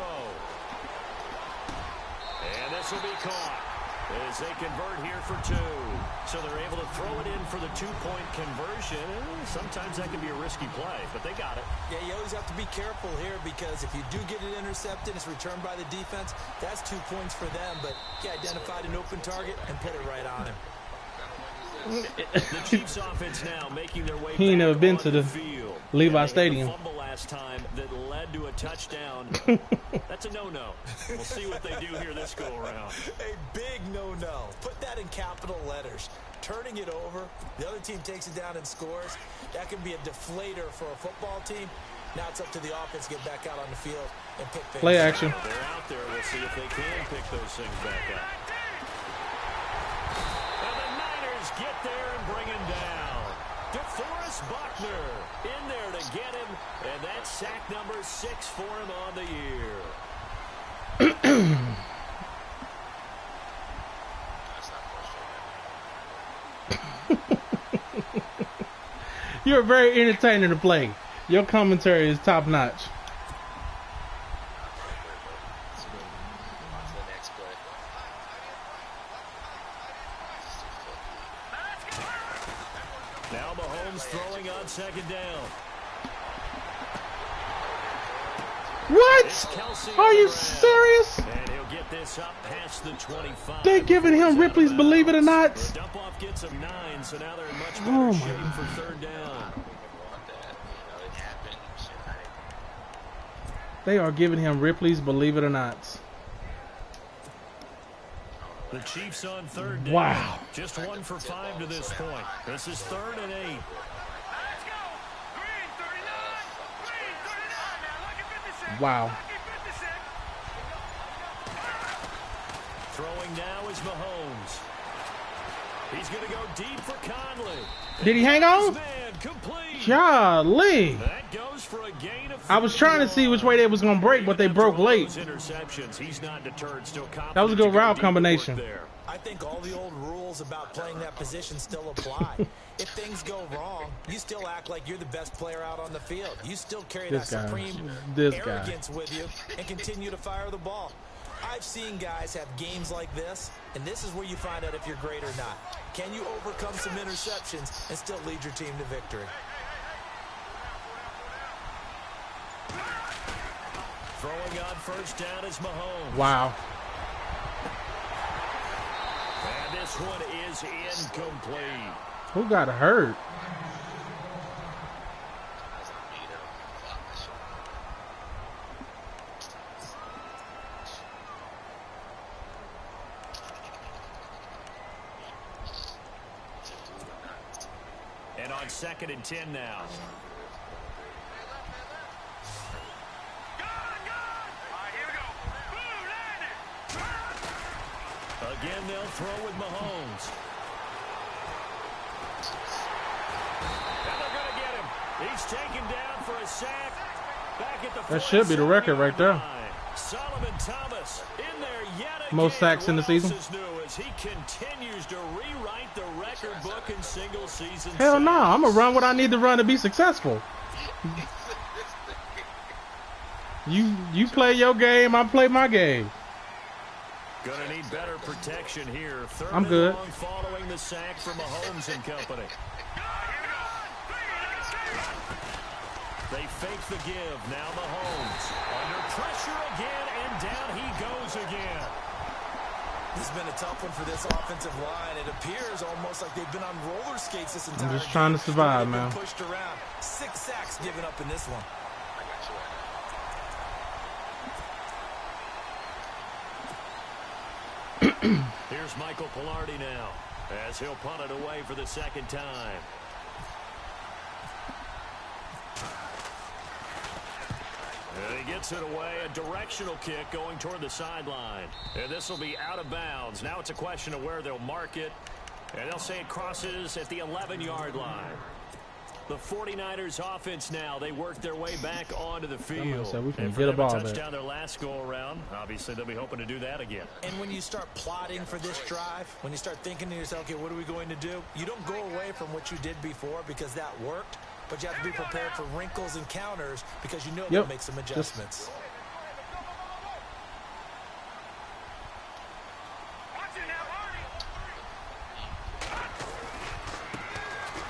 And this will be caught as they convert here for 2. So they're able to throw it in for the 2-point conversion. Sometimes that can be a risky play, but they got it. Yeah, you always have to be careful here because if you do get it intercepted, it's returned by the defense. That's 2 points for them, but he identified an open target and put it right on him. The Chiefs offense now making their way He ain't back never been on to the field. Levi And they had Stadium. the fumble last time that led to a touchdown. That's a no-no. We'll see what they do here this go-around. A big no-no. Put that in capital letters. Turning it over, the other team takes it down and scores. That can be a deflator for a football team. Now it's up to the offense to get back out on the field and pick things Play up. action. They're out there. We'll see if they can pick those things back up. And the Niners get there and bring him down. DeForest Buckner in there to get him, and that's sack number 6 for him on the year. You're very entertaining to play. Your commentary is top notch. On to the next play. Now Mahomes throwing on 2nd down. What? Are you serious? And he'll get this up past the 25. They giving him Ripley's Believe It or Not. The dump off gets him 9, so now they're in much better Oh, shape my for third down. They are giving him Ripley's Believe It or Not. The Chiefs on third down. Wow. Just 1 for 5 to this point. This is 3rd and 8. Let's go. Green 39. Green 39. Now lucky 56. Wow. Lucky 56. Throwing now is Mahomes. He's going to go deep for Conley. Did he hang on? Man, complete. Golly. That goes for a gain of I was trying to see which way they was going to break, but they broke late. Interceptions. He's not deterred. Still confident. That was a good route combination. I think all the old rules about playing that position still apply. If things go wrong, you still act like you're the best player out on the field. You still carry that supreme arrogance with you and continue to fire the ball. I've seen guys have games like this, and this is where you find out if you're great or not. Can you overcome some interceptions and still lead your team to victory? Throwing on first down is Mahomes. Wow. And this one is incomplete. Who got hurt? And on 2nd and 10 now. Again, they'll throw with Mahomes. And they're going to get him. He's taken down for a sack. Back at the That should be the record right there. Solomon Thomas in there yet again. Most sacks in the season. As he continues to rewrite the record book in single season. Hell no, I'm going to run what I need to run to be successful. You play your game, I play my game. Gonna need better protection here. Third I'm good. Long following the sack from Mahomes and company. They fake the give. Now Mahomes under pressure again, and down he goes again. This has been a tough one for this offensive line. It appears almost like they've been on roller skates this entire I'm just trying to survive, man. Pushed around. 6 sacks given up in this one. Here's Michael Pilardi now, as he'll punt it away for the 2nd time. And he gets it away, a directional kick going toward the sideline. And this will be out of bounds. Now it's a question of where they'll mark it. And they'll say it crosses at the 11-yard line. The 49ers offense now, they work their way back onto the field. So we can and get a ball touchdown their last go around. Obviously, they'll be hoping to do that again. And when you start plotting for this drive, when you start thinking to yourself, okay, what are we going to do? You don't go away from what you did before because that worked, but you have to be prepared for wrinkles and counters because you know they'll make some adjustments.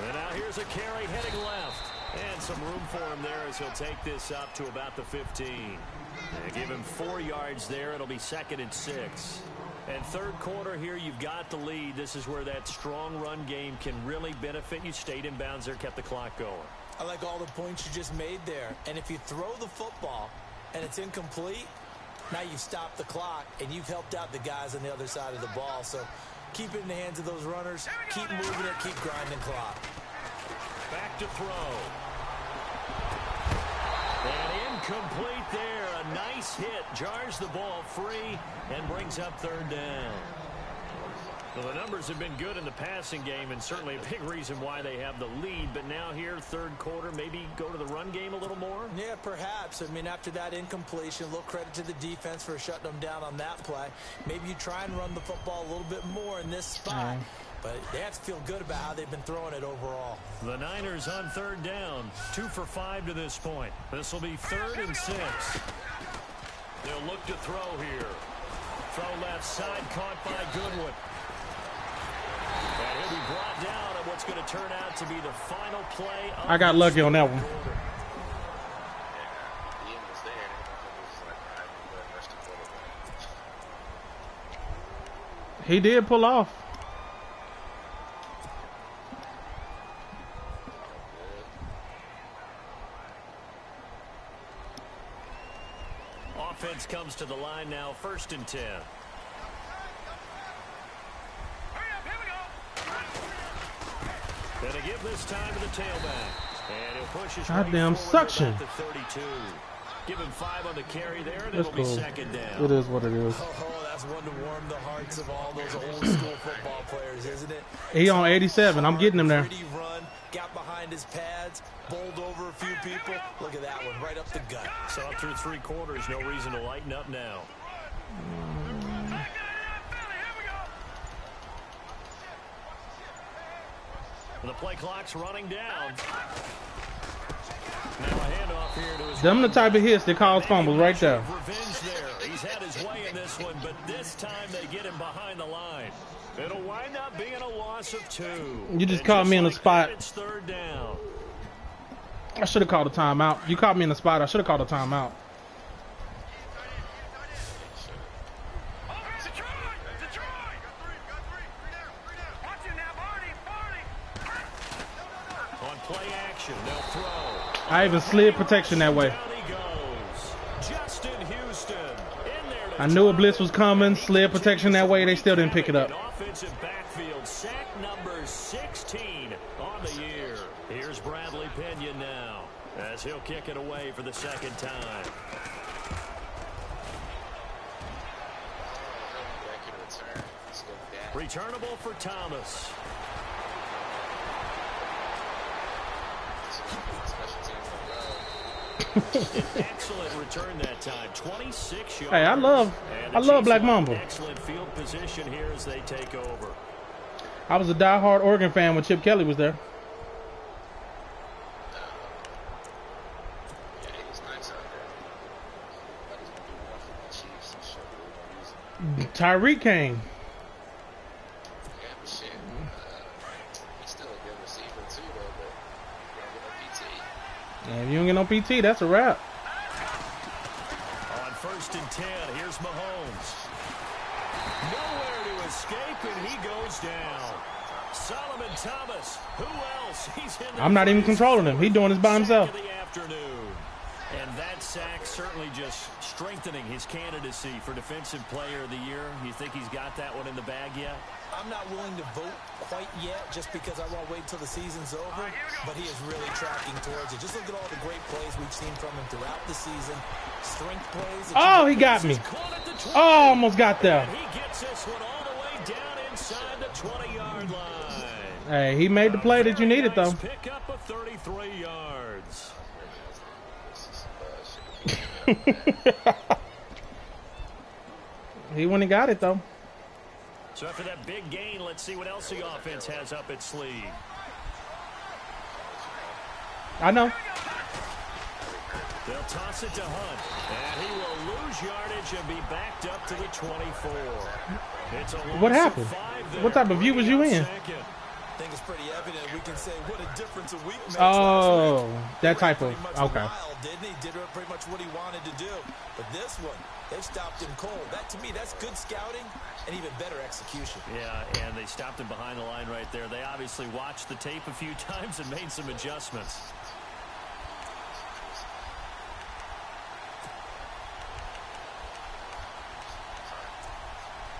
And now here's a carry heading left. And some room for him there as he'll take this up to about the 15. They give him 4 yards there. It'll be 2nd and 6. And third quarter here, you've got the lead. This is where that strong run game can really benefit you. Stayed in bounds there, kept the clock going. I like all the points you just made there. And if you throw the football and it's incomplete, now you've stopped the clock and you've helped out the guys on the other side of the ball. So keep it in the hands of those runners. Keep moving it. Keep grinding clock. Back to throw. And incomplete there. A nice hit. Jars the ball free and brings up 3rd down. Well, the numbers have been good in the passing game and certainly a big reason why they have the lead. But now here, third quarter, maybe go to the run game a little more? Yeah, perhaps. I mean, after that incompletion, a little credit to the defense for shutting them down on that play. Maybe you try and run the football a little bit more in this spot. But they have to feel good about how they've been throwing it overall. The Niners on 3rd down. 2 for 5 to this point. This will be 3rd and 6. They'll look to throw here. Throw left side, caught by Goodwin. And he'll be brought down at what's going to turn out to be the final play. I got lucky on that one. He did pull off. Offense comes to the line now, 1st and 10. Hurry up, here we go. Gonna give this time to the tailback. And he'll push his Goddamn suction. to 32. Give him 5 on the carry there, and That's it'll be cool. 2nd down. It is what it is. Oh, that's one to warm the hearts of all those old school football players, isn't it? He on 87. I'm getting him there. Pretty run, got behind his pads, bowled over a few people. Look at that one, right up the gut. Saw it through 3 quarters. No reason to lighten up now. The play clock's running down. Now a handoff here to his Them the type of hits that cause fumbles right there. Revenge there. He's had his way in this one, but this time they get him behind the line. It'll wind up being a loss of 2. You just caught me in a spot. It's 3rd down. I should have called a timeout. You caught me in the spot. I should have called a timeout. On play action, they'll throw. I even slid protection that way. Down he goes. Justin Houston in there to I knew a blitz was coming. Slid protection that way. They still didn't pick it up. An offensive backfield, sack number 16 on the year. Here's Bradley Pinion now, as he'll kick it away for the 2nd time. Returnable for Thomas. An excellent return that time. 26 yards. Hey, I love Black Mamba. Excellent field position here as they take over. I was a diehard Oregon fan when Chip Kelly was there. Tyreek came. And if you don't get no PT, that's a wrap. On 1st and 10, here's Mahomes. Nowhere to escape, and he goes down. Solomon Thomas, who else? He's in there. I'm not even controlling him. He's doing this by himself. Sack of the afternoon. And that sack certainly just strengthening his candidacy for Defensive Player of the Year. You think he's got that one in the bag yet? I'm not willing to vote quite yet just because I want to wait until the season's over, but he is really tracking towards it. Just look at all the great plays we've seen from him throughout the season. Strength plays. Oh, he got me. Oh, almost got there. And he gets this one all the way down inside the 20-yard line. Hey, he made the play that you needed, though. Pick up of 33 yards. He went and got it, though. So after that big gain, let's see what else the offense has up its sleeve. I know. They'll toss it to Hunt, and he will lose yardage and be backed up to the 24. It's a What loss of happened? 5 there. What type of view was you in? Second. I think it's pretty evident. We can say what a difference a week makes. Oh, last week. that type of, Pretty much okay. wild, didn't he? Did pretty much what he wanted to do. But this one, they stopped him cold. That, to me, that's good scouting and even better execution. Yeah, and they stopped him behind the line right there. They obviously watched the tape a few times and made some adjustments.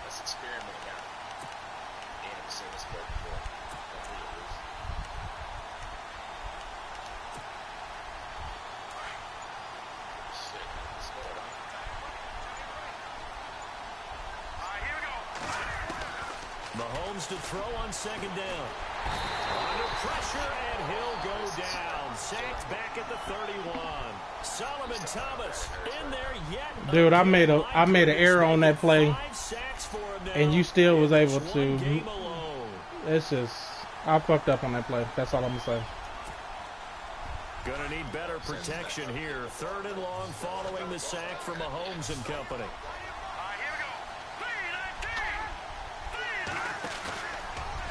Let's experiment now. And I've seen this play before. That's what it is. Shit, it's going on. Mahomes to throw on 2nd down. Under pressure, and he'll go down. Sacked back at the 31. Solomon Thomas in there yet. Dude, I made an error on that play, and you still was able to. It's just, I fucked up on that play. That's all I'm gonna say. Gonna need better protection here. 3rd and long following the sack from Mahomes and company.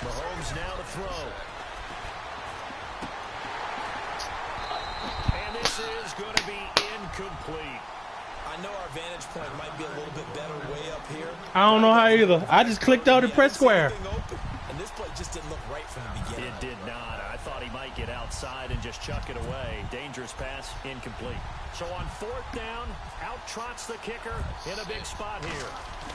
Mahomes now to throw. And this is going to be incomplete. I I know our vantage point might be a little bit better way up here. I don't know how either. I just clicked out and press square. And this play just didn't look right from the beginning. It did not. I thought he might get outside and just chuck it away. Dangerous pass, incomplete. So on 4th down, out trots the kicker in a big spot here.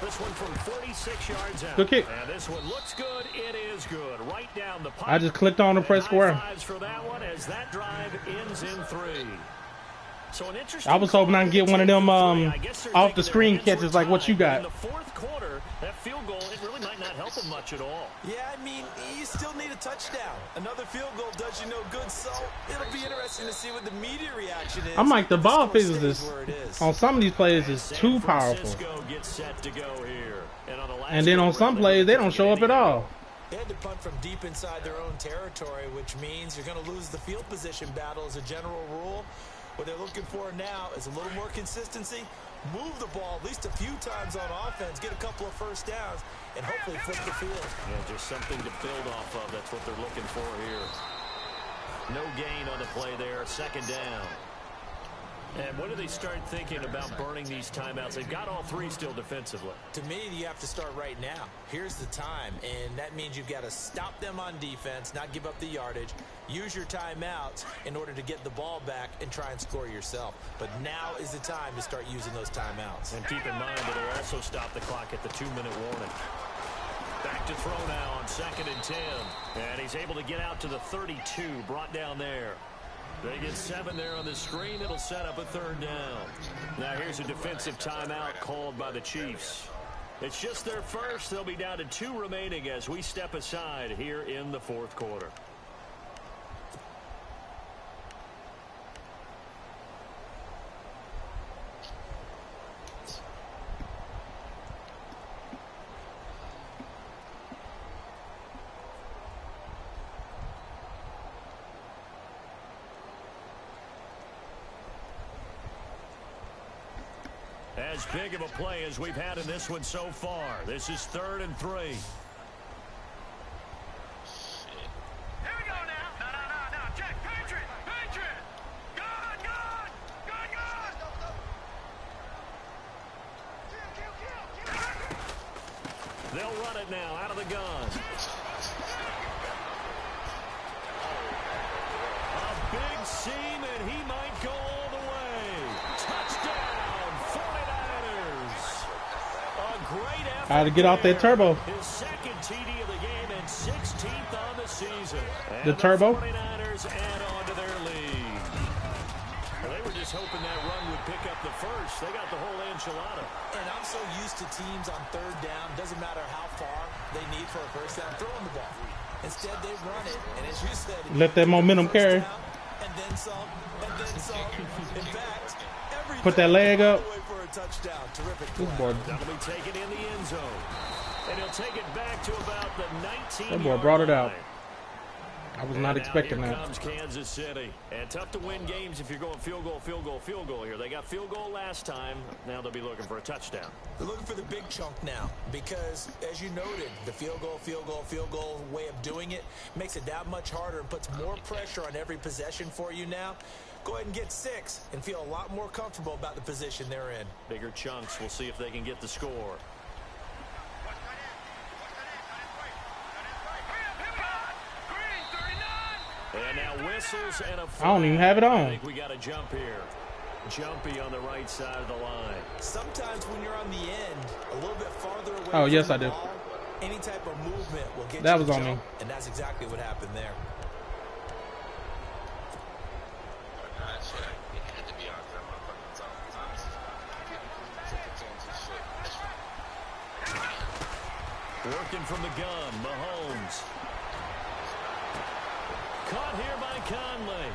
This one from 46 yards out. Good kick. And this one looks good. It is good. Right down the pipe. I just clicked on and press square. High fives for that one as that drive ends in 3. So an interesting I was hoping I can get one of them off the screen catches like what you got. In the 4th quarter, that field goal, it really might not help him much at all. Yeah, I mean, you still need a touchdown. Another field goal does you no good, so it'll be interesting to see what the media reaction is. I'm like, the ball physics on some of these plays is too powerful. Gets set to go here. And then on some plays, they don't show up at all. They had to punt from deep inside their own territory, which means you're going to lose the field position battle as a general rule. What they're looking for now is a little more consistency, move the ball at least a few times on offense, get a couple of first downs, and hopefully flip the field. Yeah, just something to build off of. That's what they're looking for here. No gain on the play there, 2nd down. And when do they start thinking about burning these timeouts? They've got all 3 still defensively. To me, you have to start right now. Here's the time, and that means you've got to stop them on defense, not give up the yardage, use your timeouts in order to get the ball back and try and score yourself. But now is the time to start using those timeouts. And keep in mind that it'll also stop the clock at the 2-minute warning. Back to throw now on 2nd and 10. And he's able to get out to the 32, brought down there. They get 7 there on the screen. It'll set up a 3rd down. Now here's a defensive timeout called by the Chiefs. It's just their first. They'll be down to 2 remaining as we step aside here in the 4th quarter. As big of a play as we've had in this one so far. This is 3rd and 3. Here we go now. No. Check. Patriot. Gone. Kill. They'll run it now out of the gun. A big seam, and he might go all the way. Touchdown, 49ers. A great effort. I had to get off that turbo. His 2nd TD of the game and 16th on the season. And The turbo? 49ers add on to their lead. Well, they were just hoping that run would pick up the first. They got the whole enchilada. And I'm so used to teams on 3rd down, doesn't matter how far they need for a first down, throwing the ball. Instead, they run it, and as you said, Let that momentum carry. down, and then some. In fact, every Put that leg up. for a touchdown. Terrific This play. boy, That'll be taken in the end zone. And he'll take it back to about the 19. that boy brought it out. I was not expecting Here that. comes Kansas City. And tough to win games if you're going field goal here. They got field goal last time. Now they'll be looking for a touchdown. They're looking for the big chunk now because, as you noted, the field goal way of doing it makes it that much harder and puts more pressure on every possession for you now. Go ahead and get 6 and feel a lot more comfortable about the position they're in. Bigger chunks. We'll see if they can get the score. And now whistles and a flag. I don't even have it on. I think we got a jump here. Jumpy on the right side of the line. Sometimes when you're on the end, a little bit farther away Oh, from yes, the I do. ball, any type of movement will get That you was the on me. jump, and that's exactly what happened there. Working from the gun, Mahomes. Caught here by Conley.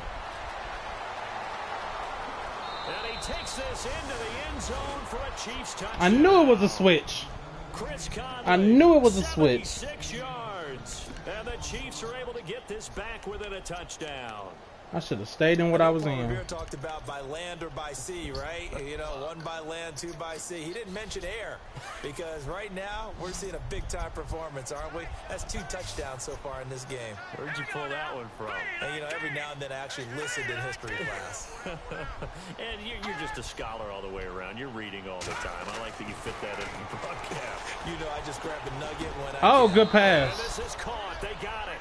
And he takes this into the end zone for a Chiefs touchdown. I knew it was a switch. Chris Conley, I knew it was a switch. 76 yards. And the Chiefs are able to get this back within a touchdown. I should have stayed in what I was Paul in. Revere talked about by land or by sea, right? You know, 1 by land, 2 by sea. He didn't mention air because right now we're seeing a big-time performance, aren't we? That's 2 touchdowns so far in this game. Where'd you pull that one from? And, you know, every now and then I actually listened in history class. And you're just a scholar all the way around. You're reading all the time. I like that you fit that in the broadcast. You know, I just grabbed a nugget when I Oh, can. good And pass. this is caught. They got it.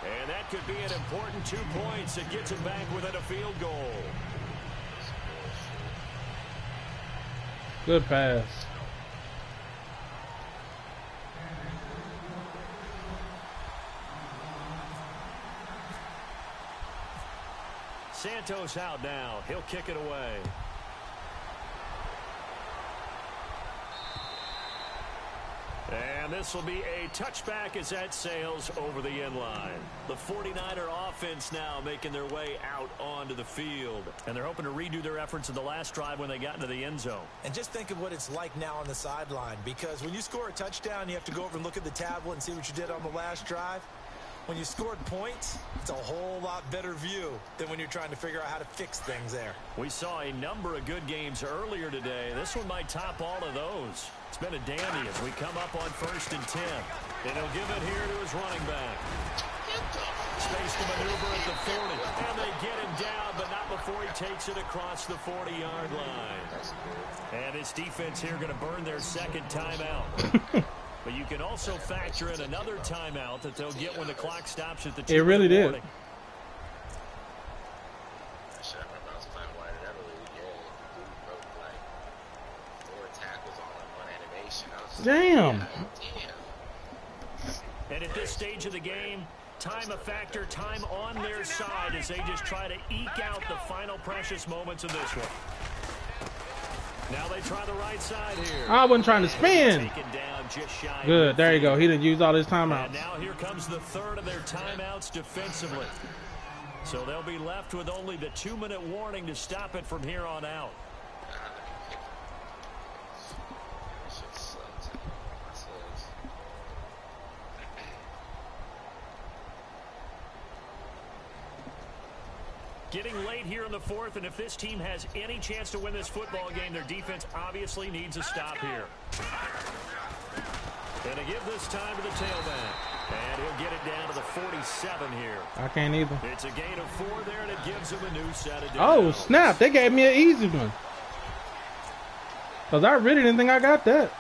And that could be an important 2 points. It gets it back within a field goal. Good pass. Santos out now. He'll kick it away. And this will be a touchback as that sails over the end line. The 49er offense now making their way out onto the field. And they're hoping to redo their efforts in the last drive when they got into the end zone. And just think of what it's like now on the sideline, because when you score a touchdown, you have to go over and look at the tablet and see what you did on the last drive. When you scored points, it's a whole lot better view than when you're trying to figure out how to fix things there. We saw a number of good games earlier today. This one might top all of those. It's been a dandy as we come up on 1st and 10. And he'll give it here to his running back. Space to maneuver at the 40. And they get him down, but not before he takes it across the 40-yard line. And this defense here going to burn their second timeout. But you can also factor in another timeout that they'll get when the clock stops at the 2 It really did. I should have remember I was playing wide that early. Yeah, dude broke like 4 tackles all in one animation. I was just Damn. like, damn. And at this stage of the game, time a factor, time on their side as they just try to eke out the final precious moments of this one. Now they try the right side here. I wasn't trying to spin. Taken down just shy. Good. There you go. He didn't use all his And timeouts. now here comes the 3rd of their timeouts defensively. So they'll be left with only the 2-minute warning to stop it from here on out. Getting late here in the 4th, and if this team has any chance to win this football game, their defense obviously needs a stop here. And to give this time to the tailback. And he'll get it down to the 47 here. I can't either. It's a gain of 4 there, and it gives him a new set of Oh, downs. snap. They gave me an easy one. Because I really didn't think I got that.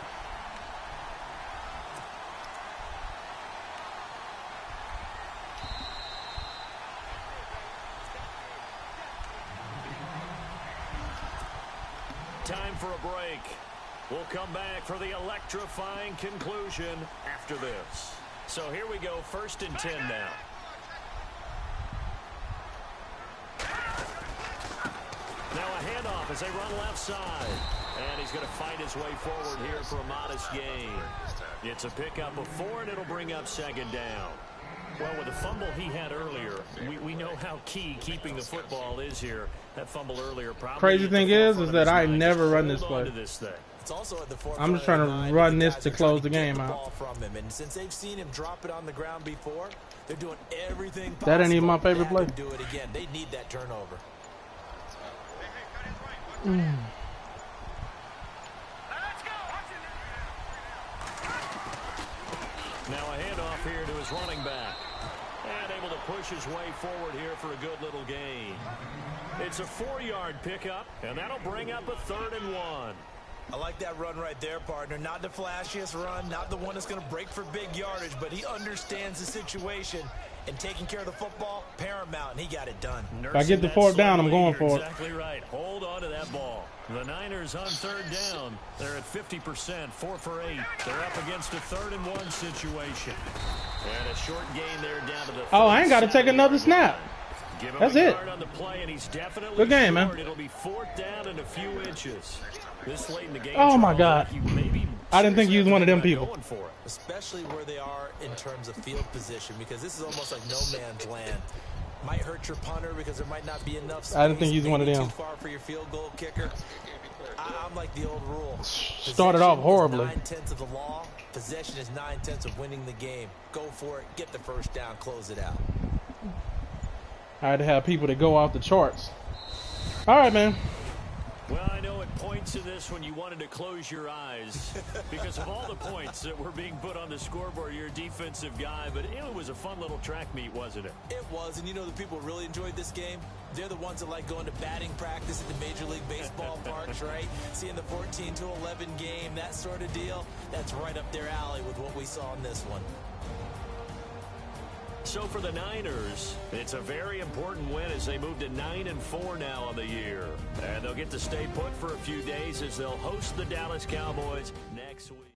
Time for a break. We'll come back for the electrifying conclusion after this. So here we go, 1st and 10 now. Now a handoff as they run left side. And he's going to fight his way forward here for a modest gain. It's a pickup of 4, and it'll bring up 2nd down. Well, with the fumble he had earlier, we know how key keeping the football is here. That fumble earlier probably... Crazy thing is that I never run this play. It's also at the I'm just trying to run this to close the game out. From him. And since they've seen him drop it on the ground before, they're doing everything possible. That ain't even my favorite to play. do it again. They need that turnover. Now a handoff here to his running back. And able to push his way forward here for a good little gain. It's a 4-yard pickup, and that'll bring up a 3rd and 1. I like that run right there, partner. Not the flashiest run, not the one that's going to break for big yardage, but he understands the situation, and taking care of the football, paramount, and he got it done. If I get the 4th down, I'm going for it. Exactly right. Hold on to that ball. The Niners on 3rd down. They're at 50%, 4 for 8. They're up against a 3rd and 1 situation. And a short gain there down to the... Oh, I ain't got to take another snap. That's it. On the play, and he's definitely Good game, man. It'll be 4th down and a few inches. This late in the game. Oh, my God. Maybe I didn't think you was one of them people. Especially where they are in terms of field position, because this is almost like no man's land. Might hurt your punter because there might not be enough space. I didn't think you was one of them. Too far for your field goal kicker. I'm like the old rule. Started off horribly. 9/10 of the law. Possession is 9/10 of winning the game. Go for it. Get the 1st down. Close it out. I had to have people that go off the charts. All right, man. Well, I know at points in this when you wanted to close your eyes because of all the points that were being put on the scoreboard. You're a defensive guy, but it was a fun little track meet, wasn't it? It was, and you know the people who really enjoyed this game? They're the ones that like going to batting practice at the Major League Baseball parks, right? Seeing the 14-11 game, that sort of deal. That's right up their alley with what we saw in this one. So for the Niners, it's a very important win as they move to 9-4 now on the year. And they'll get to stay put for a few days as they'll host the Dallas Cowboys next week.